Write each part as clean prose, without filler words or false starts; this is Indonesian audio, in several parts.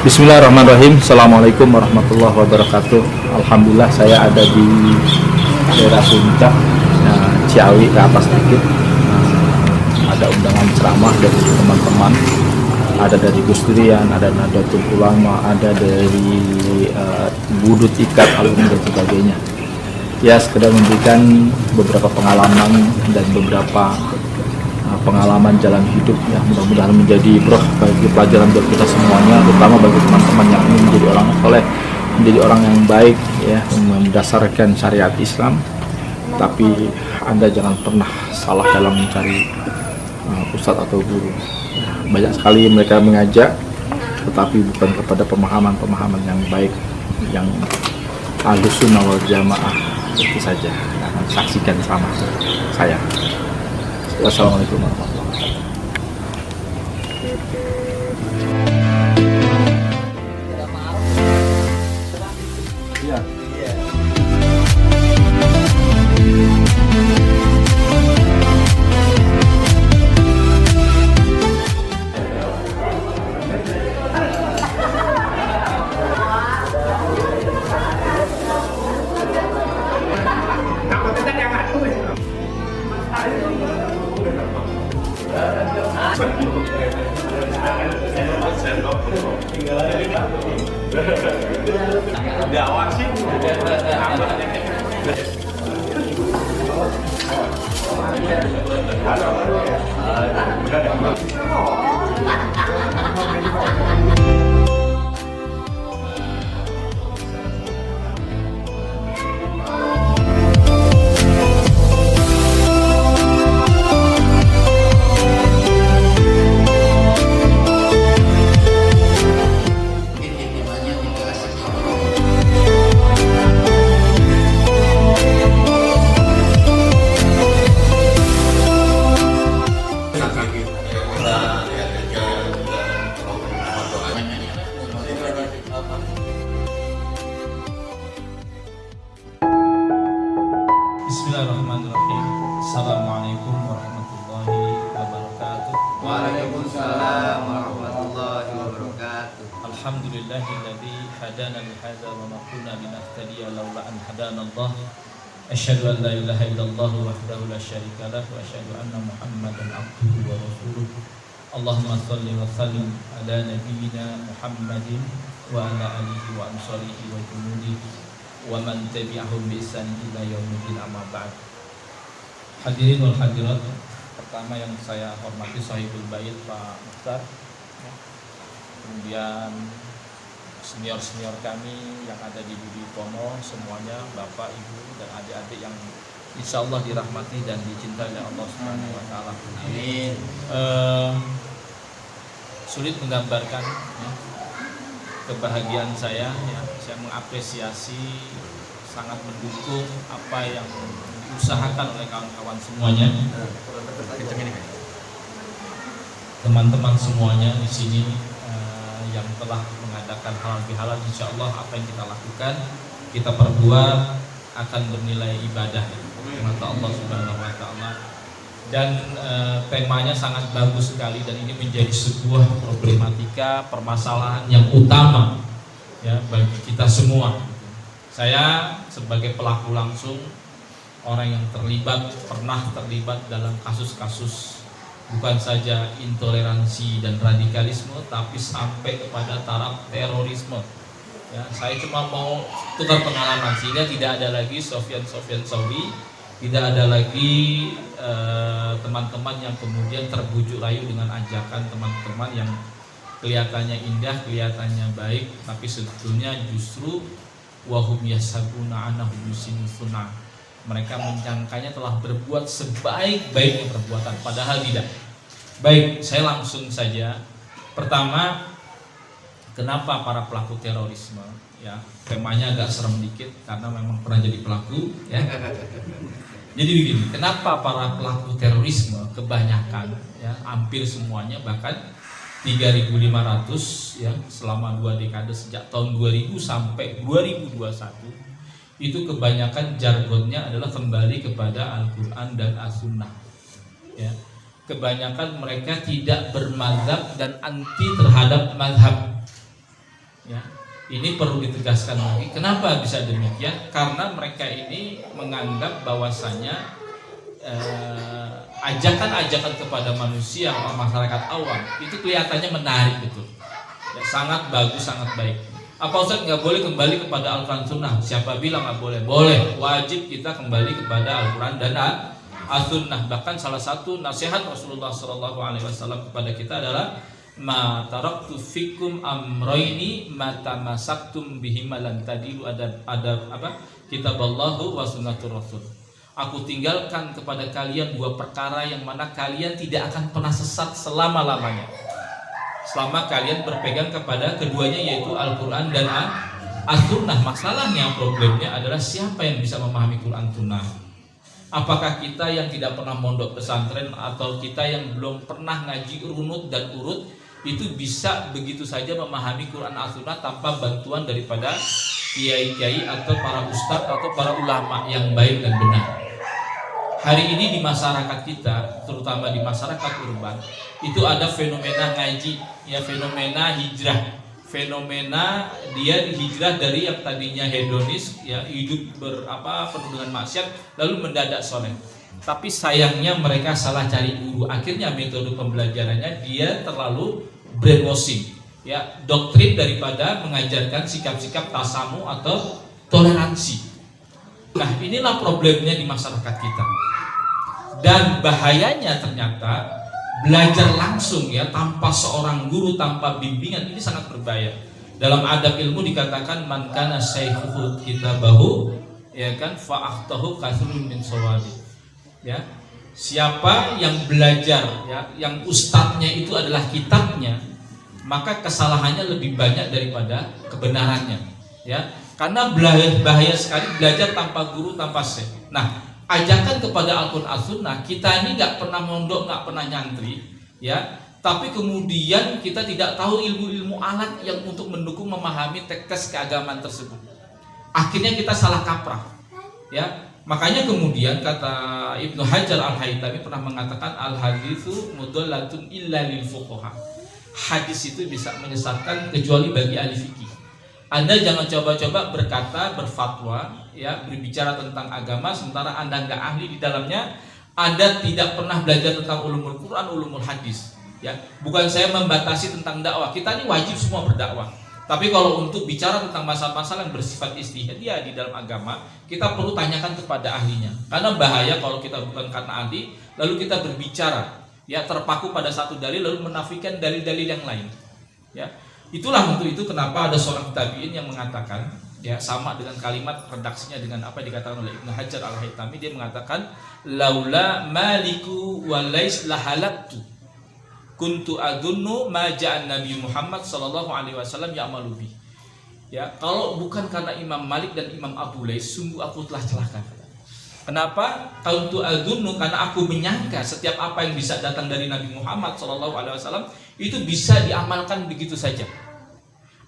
Bismillahirrahmanirrahim. Assalamualaikum warahmatullahi wabarakatuh. Alhamdulillah saya ada di daerah Puncak, Ciawi ke atas sedikit. Ada undangan ceramah dari teman-teman, ada dari Gus Durian, ada Nahdlatul Ulama, ada dari Budut Ikat Alumni dan sebagainya. Ya, sekedar memberikan beberapa pengalaman dan beberapa pengalaman jalan hidup yang mudah-mudahan menjadi bagi pelajaran buat kita semuanya, terutama bagi teman-teman yang ingin menjadi orang soleh, menjadi orang yang baik, ya, mendasarkan syariat Islam. Tapi Anda jangan pernah salah dalam mencari ustadz atau guru. Banyak sekali mereka mengajak, tetapi bukan kepada pemahaman-pemahaman yang baik, yang Ahlus Sunnah wal Jamaah. Itu saja. Saksikan sama saya. Wassalamualaikum warahmatullahi wabarakatuh. Bismillahirrahmanirrahim. Assalamualaikum warahmatullahi wabarakatuh. Waalaikumsalam warahmatullahi wabarakatuh. Alhamdulillahilladzi hadana li hadza wa ma kunna linahtadiya laula an hadanallah. Asyhadu an la ilaha illallah wahdahu la syarika lah wa asyhadu anna Muhammadan abduhu wa rasuluh. Allahumma shalli wa sallim ala nabiyyina Muhammadin wa ala alihi wa ansarihi wa junudihi wa man tabi'ahum bi ihsan ila yaumil amma ba'd. Hadirin wal hadirat, pertama yang saya hormati Sahibul Bait Pak Mukhtar, kemudian senior-senior kami yang ada di Budi Pono semuanya, Bapak, Ibu dan adik-adik yang insya Allah dirahmati dan dicintai oleh Allah Subhanahu wa taala. Amin. Sulit menggambarkan ya, kebahagiaan saya ya. Saya mengapresiasi, sangat mendukung apa yang diusahakan oleh kawan-kawan semuanya, teman-teman semuanya di sini yang telah mengadakan halal bihalal. Insya Allah apa yang kita lakukan, kita perbuat akan bernilai ibadah di mata Allah Subhanahu wa taala. Dan temanya sangat bagus sekali, dan ini menjadi sebuah problematika, permasalahan yang utama ya bagi kita semua. Saya sebagai pelaku langsung, orang yang pernah terlibat dalam kasus-kasus bukan saja intoleransi dan radikalisme, tapi sampai kepada taraf terorisme. Ya, saya cuma mau tukar pengalaman sehingga tidak ada lagi Sofyan Sauri, tidak ada lagi teman-teman yang kemudian terbujuk rayu dengan ajakan teman-teman yang kelihatannya indah, kelihatannya baik, tapi sebetulnya justru wahum yasabuna anahum yusinuna. Mereka menyangkanya telah berbuat sebaik-baiknya perbuatan, padahal tidak. Baik, saya langsung saja. Pertama, kenapa para pelaku terorisme? Ya, temanya agak serem dikit karena memang pernah jadi pelaku. Ya. Jadi begini, kenapa para pelaku terorisme kebanyakan, ya, hampir semuanya, bahkan 3.500 ya selama 2 dekade sejak tahun 2000 sampai 2021 itu kebanyakan jargonnya adalah kembali kepada Al-Quran dan As-Sunnah ya. Kebanyakan mereka tidak bermadzhab dan anti terhadap mazhab Ya, ini perlu ditegaskan lagi. Kenapa bisa demikian? Karena mereka ini menganggap bahwasanya ajakan-ajakan kepada manusia atau masyarakat awam itu kelihatannya menarik betul. Ya, sangat bagus, sangat baik. Apa Ustaz nggak boleh kembali kepada Al-Quran Sunnah? Siapa bilang nggak boleh? Boleh. Wajib kita kembali kepada Al-Quran dan As-Sunnah. Bahkan salah satu nasihat Rasulullah SAW kepada kita adalah ma taraktu fikum amroini ma tamasaktum bihima lan tadilu. Ada apa? Kitaballahu wa sunnatur rasul. Aku tinggalkan kepada kalian dua perkara yang mana kalian tidak akan pernah sesat selama-lamanya. Selama kalian berpegang kepada keduanya, yaitu Al-Quran dan As-Sunnah. Masalahnya, problemnya adalah siapa yang bisa memahami Quran Sunnah? Apakah kita yang tidak pernah mondok pesantren atau kita yang belum pernah ngaji runut dan urut itu bisa begitu saja memahami Quran As-Sunnah tanpa bantuan daripada kiai-kiai atau para ustadz atau para ulama yang baik dan benar? Hari ini di masyarakat kita, terutama di masyarakat urban, itu ada fenomena ngaji, ya, fenomena hijrah, fenomena dia hijrah dari yang tadinya hedonis, ya, hidup penuh dengan maksiat, lalu mendadak soleh. Tapi sayangnya mereka salah cari guru. Akhirnya metode pembelajarannya dia terlalu brainwashing, ya, doktrin daripada mengajarkan sikap-sikap tasamu atau toleransi. Nah, inilah problemnya di masyarakat kita. Dan bahayanya ternyata belajar langsung, ya, tanpa seorang guru, tanpa bimbingan, ini sangat berbahaya. Dalam adab ilmu dikatakan man kana saykhuhu kitabahu, ya kan, fa akhtahu kathrun min sawadi. Ya. Siapa yang belajar, ya, yang ustadznya itu adalah kitabnya, maka kesalahannya lebih banyak daripada kebenarannya, ya. Karena bahaya sekali belajar tanpa guru, tanpa syekh. Nah, ajakan kepada Al-Quran As-Sunnah, kita ini nggak pernah mondok, nggak pernah nyantri, ya, tapi kemudian kita tidak tahu ilmu-ilmu alat yang untuk mendukung memahami teks keagamaan tersebut. Akhirnya kita salah kaprah, ya. Makanya kemudian kata Ibnu Hajar Al-Haytami pernah mengatakan al-haditsu mudallatun illa lil fuqaha. Hadis itu bisa menyesatkan kecuali bagi ahli fikih. Anda jangan coba-coba berkata, berfatwa, ya, berbicara tentang agama sementara Anda nggak ahli di dalamnya. Anda tidak pernah belajar tentang ulumul Quran, ulumul hadis, ya. Bukan saya membatasi tentang dakwah. Kita ini wajib semua berdakwah. Tapi kalau untuk bicara tentang masalah-masalah yang bersifat istihadiyah di dalam agama, kita perlu tanyakan kepada ahlinya. Karena bahaya kalau kita bukan karena ahli, lalu kita berbicara, ya, terpaku pada satu dalil lalu menafikan dalil-dalil yang lain, ya. Itulah untuk itu kenapa ada seorang tabi'in yang mengatakan, ya, sama dengan kalimat redaksinya dengan apa yang dikatakan oleh Ibnu Hajar Al-Haytami. Dia mengatakan laula maliku walais lahalaktu kuntu adunnu ma ja'an Nabi Muhammad sallallahu alaihi wasallam ya'malu bi. Ya, kalau bukan karena Imam Malik dan Imam Abu Lais, sungguh aku telah celaka. Kenapa? Kuntu adunnu, karena aku menyangka setiap apa yang bisa datang dari Nabi Muhammad sallallahu alaihi wasallam itu bisa diamalkan begitu saja.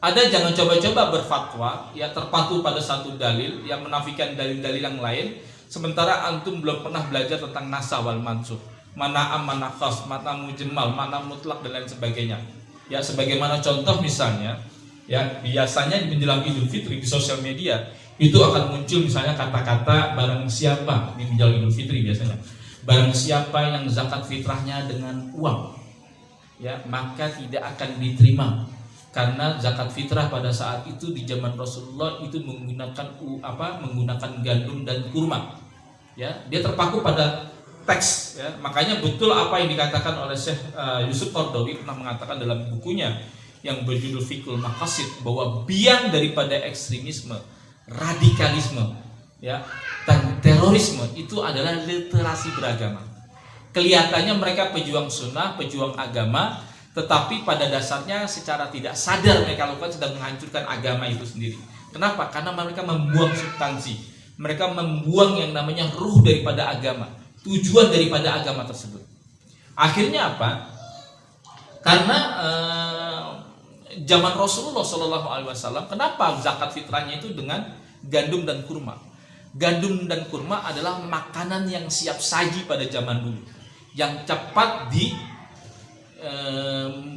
Ada jangan coba-coba berfatwa, ya, terpaku pada satu dalil yang menafikan dalil-dalil yang lain, sementara antum belum pernah belajar tentang nasah wal mansukh, mana am, mana khas, mana mujmal, mana mutlak dan lain sebagainya. Ya, sebagaimana contoh misalnya, ya, biasanya di menjelang Idul Fitri di sosial media itu akan muncul misalnya kata-kata barang siapa di menjelang Idul Fitri biasanya, barang siapa yang zakat fitrahnya dengan uang, ya, maka tidak akan diterima. Karena zakat fitrah pada saat itu di zaman Rasulullah itu menggunakan gandum dan kurma, ya. Dia terpaku pada teks, ya. Makanya betul apa yang dikatakan oleh Syekh Yusuf Qaradawi pernah mengatakan dalam bukunya yang berjudul Fiqhul Maqasid bahwa biang daripada ekstremisme, radikalisme, ya, dan terorisme itu adalah literasi beragama. Kelihatannya mereka pejuang sunnah, pejuang agama, tetapi pada dasarnya secara tidak sadar mereka lakukan sedang menghancurkan agama itu sendiri. Kenapa? Karena mereka membuang substansi, mereka membuang yang namanya ruh daripada agama, tujuan daripada agama tersebut. Akhirnya apa? Karena zaman Rasulullah SAW, kenapa zakat fitrahnya itu dengan gandum dan kurma? Gandum dan kurma adalah makanan yang siap saji pada zaman dulu, yang cepat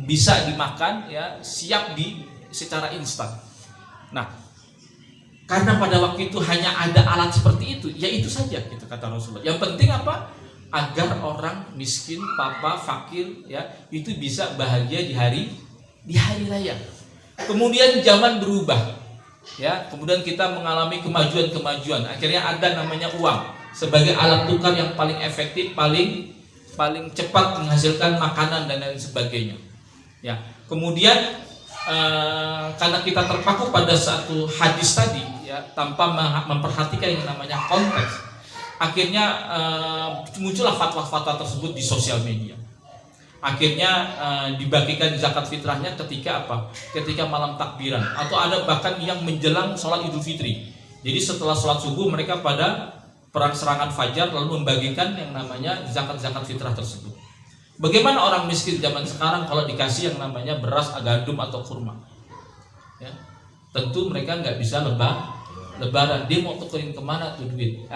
bisa dimakan, ya, siap secara instan. Nah, karena pada waktu itu hanya ada alat seperti itu, ya itu saja gitu kata Rasulullah. Yang penting apa? Agar orang miskin, papa, fakir ya itu bisa bahagia di hari raya. Kemudian zaman berubah, ya. Kemudian kita mengalami kemajuan. Akhirnya ada namanya uang sebagai alat tukar yang paling efektif, paling cepat menghasilkan makanan dan lain sebagainya. Ya. Kemudian karena kita terpaku pada satu hadis tadi, ya, tanpa memperhatikan yang namanya konteks, akhirnya muncullah fatwa-fatwa tersebut di sosial media. Akhirnya dibagikan zakat fitrahnya ketika apa? Ketika malam takbiran, atau ada bahkan yang menjelang sholat Idul Fitri. Jadi setelah sholat subuh mereka pada perang serangan fajar lalu membagikan yang namanya zakat fitrah tersebut. Bagaimana orang miskin zaman sekarang kalau dikasih yang namanya beras, gandum atau kurma? Ya, tentu mereka nggak bisa lebaran. Dia mau tukerin kemana tuh duit?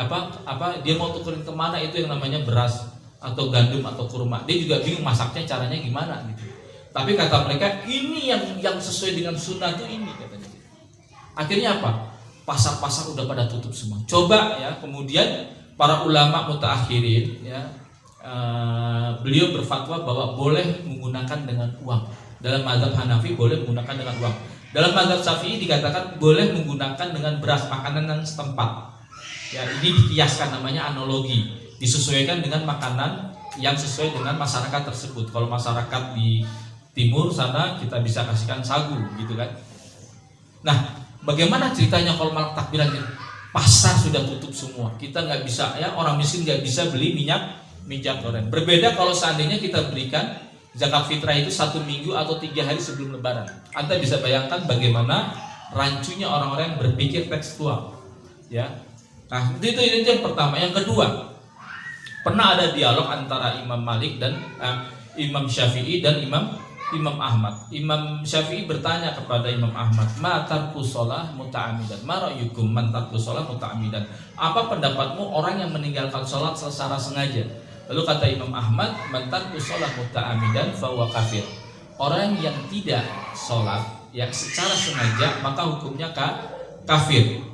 Dia mau tukerin kemana itu yang namanya beras atau gandum atau kurma? Dia juga bingung masaknya caranya gimana gitu. Tapi kata mereka ini yang sesuai dengan sunnah tuh ini katanya. Akhirnya apa? Pasar-pasar udah pada tutup semua. Coba ya, kemudian para ulama mutaakhirin ya, beliau berfatwa bahwa boleh menggunakan dengan uang. Dalam mazhab Hanafi boleh menggunakan dengan uang. Dalam mazhab Syafi'i dikatakan boleh menggunakan dengan beras, makanan yang setempat. Ya, ini dikiaskan, namanya analogi. Disesuaikan dengan makanan yang sesuai dengan masyarakat tersebut. Kalau masyarakat di timur sana kita bisa kasihkan sagu gitu kan. Nah, bagaimana ceritanya kalau malam takbiran? Pasar sudah tutup semua. Kita nggak bisa ya, orang miskin nggak bisa beli minyak goreng. Berbeda kalau seandainya kita berikan zakat fitrah itu 1 minggu atau 3 hari sebelum lebaran. Anda bisa bayangkan bagaimana rancunya orang-orang yang berpikir tekstual. Ya. Nah, itu yang pertama. Yang kedua, pernah ada dialog antara Imam Malik dan Imam Syafi'i dan Imam Ahmad. Imam Syafi'i bertanya kepada Imam Ahmad, "Ma tarku shalah muta'ammidan? Ma ra'yukum man tarku shalah muta'ammidan?" Apa pendapatmu orang yang meninggalkan salat secara sengaja? Lalu kata Imam Ahmad, "Man tarku shalah muta'ammidan fa huwa kafir." Orang yang tidak salat yang secara sengaja maka hukumnya kafir.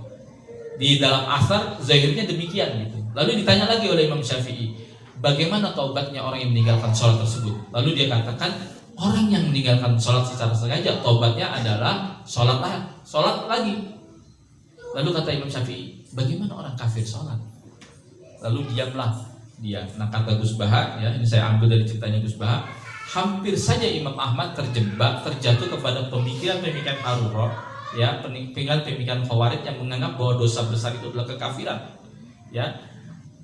Di dalam asar zahirnya demikian gitu. Lalu ditanya lagi oleh Imam Syafi'i, bagaimana taubatnya orang yang meninggalkan sholat tersebut? Lalu dia katakan, orang yang meninggalkan sholat secara sengaja taubatnya adalah sholat lagi. Lalu kata Imam Syafi'i, bagaimana orang kafir sholat? Lalu diamlah dia. Nah, kata Gus Baha, ya, ini saya ambil dari ceritanya Gus Baha, hampir saja Imam Ahmad terjatuh kepada pemikiran Harurah, ya, pemikiran Khawarij yang menganggap bahwa dosa besar itu adalah kekafiran. Ya,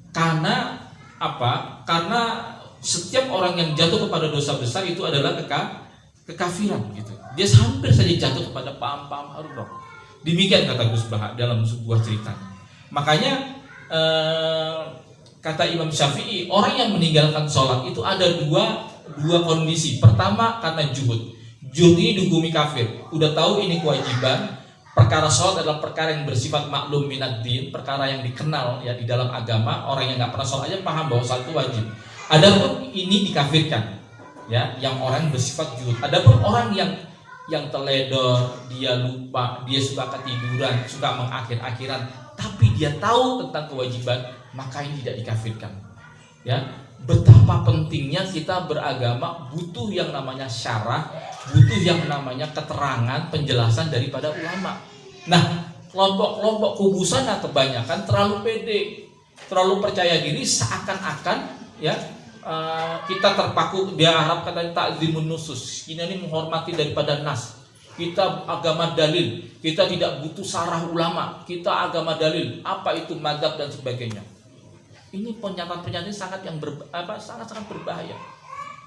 karena apa? Karena setiap orang yang jatuh kepada dosa besar itu adalah kekafiran gitu. Dia hampir saja jatuh kepada paham-paham Harurah. Demikian kata Gus Baha dalam sebuah cerita. Makanya kata Imam Syafi'i, orang yang meninggalkan sholat itu ada dua kondisi. Pertama karena juhud. Juhud ini dihukumi kafir. Udah tahu ini kewajiban. Perkara sholat adalah perkara yang bersifat maklum minad din, perkara yang dikenal ya di dalam agama. Orang yang nggak pernah sholat aja paham bahwa sholat itu wajib. Adapun ini dikafirkan, ya, yang orang bersifat juhud. Adapun orang yang teledor, dia lupa, dia suka ketiduran, suka mengakhir-akhiran, tapi dia tahu tentang kewajiban, maka ini tidak dikafirkan. Ya, betapa pentingnya kita beragama, butuh yang namanya syarah, butuh yang namanya keterangan, penjelasan daripada ulama. Nah, kelompok-kelompok kubu sana kebanyakan terlalu pede, terlalu percaya diri, seakan-akan ya kita terpaku, dia harap kata ta'zimun nusus, ini menghormati daripada nas. Kita agama dalil, kita tidak butuh sarah ulama, kita agama dalil, apa itu madzhab dan sebagainya. Ini pernyataan-pernyataan sangat berbahaya.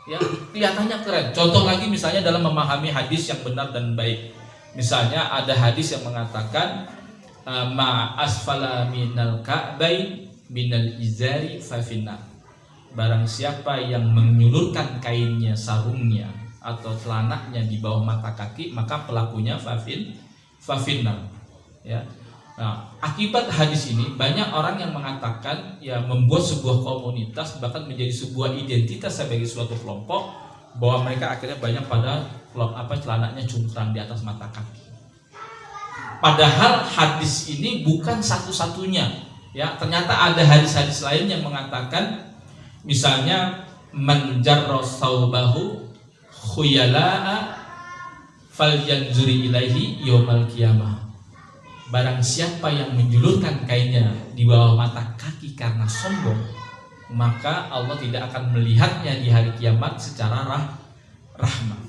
Ya, kelihatannya keren. Contoh lagi misalnya dalam memahami hadis yang benar dan baik. Misalnya ada hadis yang mengatakan ma asfala minal ka'bain minal izari fa finnar. Barang siapa yang menyulurkan kainnya, sarungnya atau celananya di bawah mata kaki, maka pelakunya fafinnar. Ya. Nah, akibat hadis ini banyak orang yang mengatakan ya membuat sebuah komunitas, bahkan menjadi sebuah identitas sebagai suatu kelompok, bahwa mereka akhirnya banyak pada celananya cungkrang di atas mata kaki. Padahal hadis ini bukan satu-satunya, ya. Ternyata ada hadis-hadis lain yang mengatakan, misalnya man jarra thawbahu khuyala'a falyanzuri ilaihi yaumal qiyamah. Barang siapa yang menjulurkan kainnya di bawah mata kaki karena sombong, maka Allah tidak akan melihatnya di hari kiamat secara rahmat.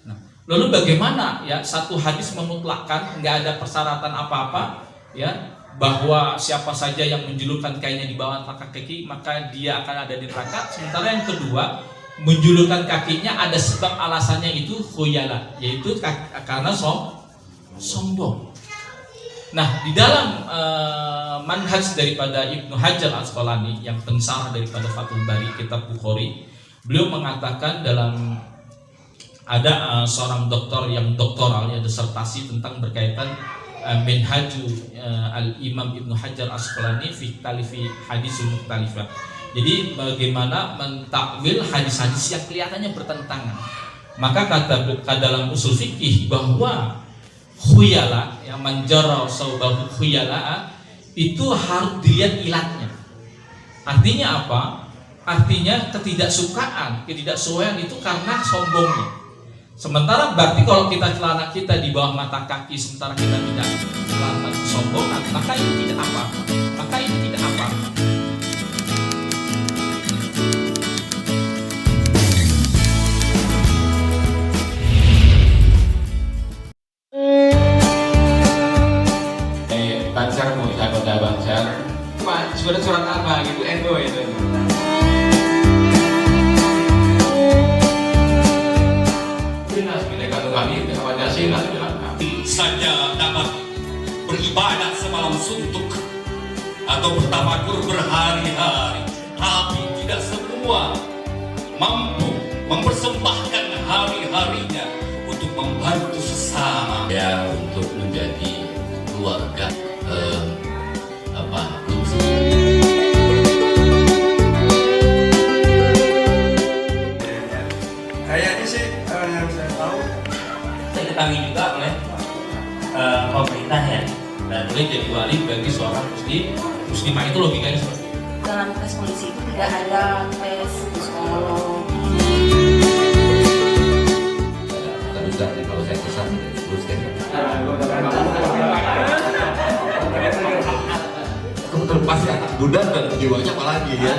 Nah, lalu bagaimana ya satu hadis memutlakkan, nggak ada persyaratan apa-apa, ya, bahwa siapa saja yang menjulurkan kainnya di bawah mata kaki maka dia akan ada di neraka. Sementara yang kedua, menjulurkan kakinya ada sebab alasannya itu khuyala, yaitu karena sombong. Nah, di dalam manhaj daripada Ibnu Hajar Al-Asqalani yang pensarah daripada Fathul Bari, kitab Bukhari, beliau mengatakan dalam ada seorang doktor yang doktoral, ya, disertasi tentang berkaitan minhaju al-Imam Ibnu Hajar Al-Asqalani fi talifi hadisul mukhtalifah. Jadi bagaimana mentakwil hadis-hadis yang kelihatannya bertentangan. Maka kata dalam usul fikih bahwa khuyala, yang manjara saubahu khuyala, itu harus dilihat ilatnya. Artinya apa? Artinya ketidaksukaan itu karena sombongnya. Sementara berarti kalau celana kita di bawah mata kaki sementara kita tidak melakukan kesombongan, maka itu tidak apa-apa. Banjar mau kota Banjar, surat apa gitu, NU itu. Saja dapat beribadah semalam suntuk atau bertafakur berhari-hari, tapi tidak semua mampu mempersembahkan hari-harinya untuk membantu sesama, Ya, untuk menjadi keluarga Kayaknya sih yang saya tahu Diketahui juga oleh pemerintah, ya, dan boleh jadi wali bagi seorang muslimah. Itu logikanya seperti itu. Dalam tes polisi itu tidak ada tes psikolog. Teruskan kalau saya pesan teruskan. Terlepas ya, Buddha dan jiwanya apalagi ya.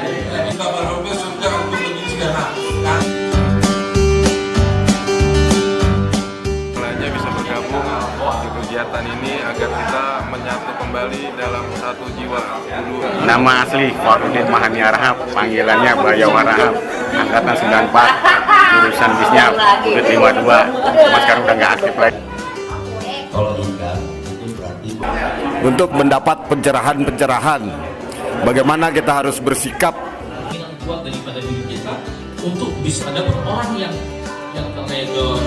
Kita berharap surga untuk lebih segera. semuanya bisa bergabung di kegiatan ini agar kita menyatu kembali dalam satu jiwa. Nama asli Farudin Mahani Arhab, panggilannya Bayo Arhab, angkatan 94, jurusan bisnya Udut 52, cuma sekarang udah nggak aktif lagi. Kalau ingat itu berarti Untuk mendapat pencerahan, bagaimana kita harus bersikap. Yang kuat daripada diri kita untuk bisa ada orang yang teredor.